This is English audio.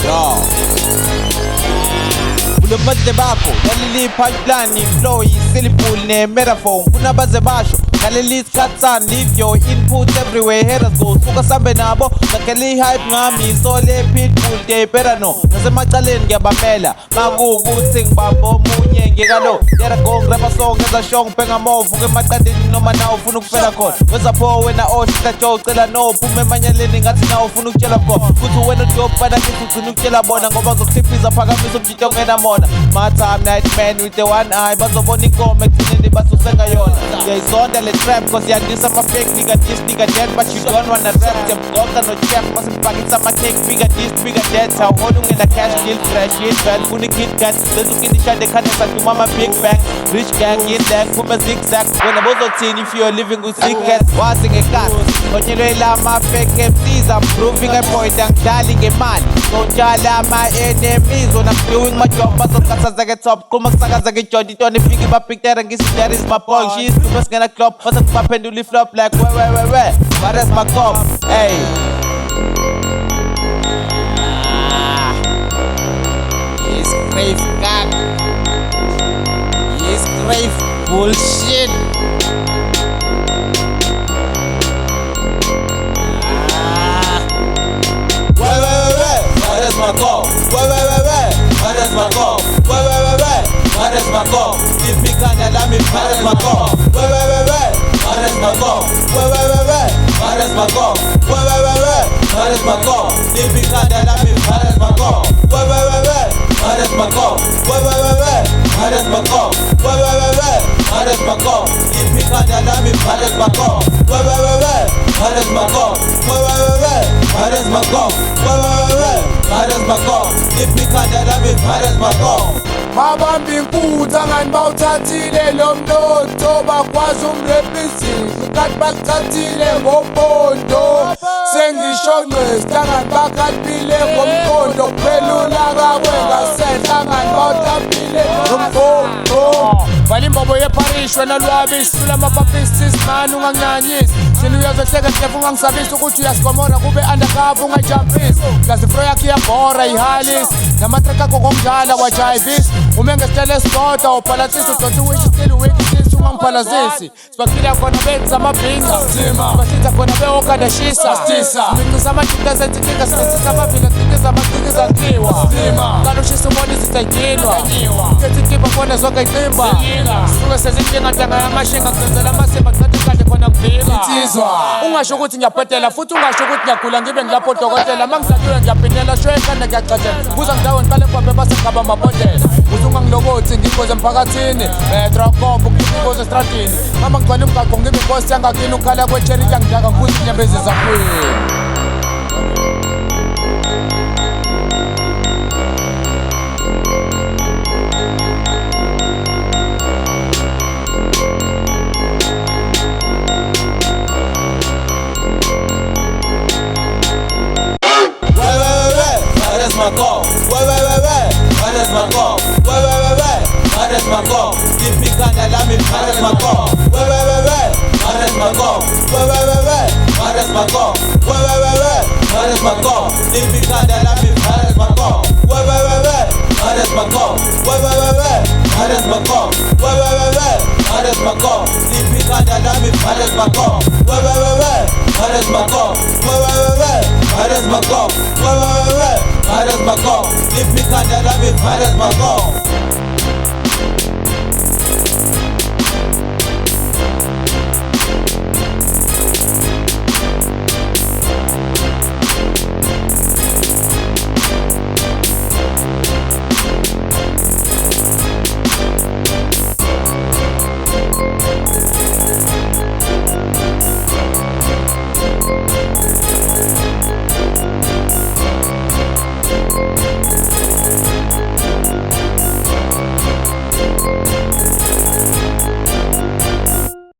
Yo. Bulomadle bakho laleli pipeline flow yisyllable ne-metaphor kunabaze basho ngaleli sikhathi leave your input everywhere haters go suka sambe nabo nakheli hype ngami so le pitbull they better know nasemacaleni ngiyabamela makuwukuthi ngibamba omunye ngekalo yera go ngraba song eza show ngibhenga movu emaqandeni noma nawe ufuna ukufela khona wenza pho wena ohlita jo ucela no phume emanyaleni ngathi nawe ufuna ukutshela khona futhi wena udobana kithi ugcina ukutshela bona ngoba uzokuhliphisa phakamisa umjito ongena mona my time night man with the one eye bazobona inkomo ekugcineni basuse ngayona ngiyayizonda le trap cause yandisa ama-fake nigga this nigga dead but you don't wanna rap ngiyamgoka no-chef basempakisa ama-cake bigger this bigger that awuhola ungena cash deal fresh yit bad funa i-kit kat lezukindishade khane saduma ama-big bang rich gang yin lang phume zigzag wena bozothini if you're living with sick cat wazi ngekasi ngonyelwe lama-fake MCs I'm proving a point angidlali ngemali sontshala ama-enemies when I'm doing my job bazokhathazeke top quma kusakazeke ijonti intoni ifike ibapictere ngisidare is my ball she is super singena club base kubaphendula i-flop like we but that's my cop hey it's grave gag it's grave bullshit but that's my cop but that's my cop but that's my cop if me can't let me but that's my cop but that's my cop but that's my cop but that's my cop if me can't let me but that's my cop but that's my cop but that's my cop but that's my cop if me can't let me but that's my cop but that's my cop but that's my cop that's my call. If me can't let me that's my call. Mabambi inkutha ngani bawuthathile lo mnotho bakwazi umrepresent kathi bakuthathile ngompondo sengisho ngqesta ngani bakhathile ngompondo kuphelula kakwengasedla ngani bawuthathile ngompondo vala imbobo yeparish wena lwabi sisula amapapisi simani unganginyanyisi sini uyazohleka hlefu ungangisabisi ukuthi uyasikomora kube undercover ungajampisi ngazifro yakhe iyabhora ihalis namatrek akho komdala wajayivisi ume ngesitele esikoda ubhalansisi udonsa uwishistile uwekisisi ungangiphalazisi sibaphila khona benza amabhinga sibahlinza khona beokadashisa mincisa amajika zenzikinga sibenzisa amavila sikiza amacikiza ntiwa kalushisa umona izitayinwa kethi ikipa khona zonke iqimba sisuke sezinkinga ntanga yamashinga kusenzela amasimba kusathi kade khona ngivika ungasho ukuthi ngiyabhedela futhi ungasho ukuthi ngiyagula ngibe ngilapho odokotela uma ngihlaliwe ngiyabhinela shoyekhanda ngiyacacela buza ngidawo ngiqale mbambe basengaba amabhodlela uthi ungangilokothi ngiyingozi emphakathini trakombo ngiyingozi estradini mama ngigcwele umgaqo ngibe inkosi yangakini ukukhala kwetsheriti yangidaka ngibuza inyembezi zakwini that's my call. That's my call. That's my call. If me can't let me, that's my call. That's my call. That's my call. That's my call. If me can't let me, that's my call. That's my call. That's my call. That's my call. If me can't let me, that's my call. That's my call. That's my call. That's my call. If me can't let me, that's my call.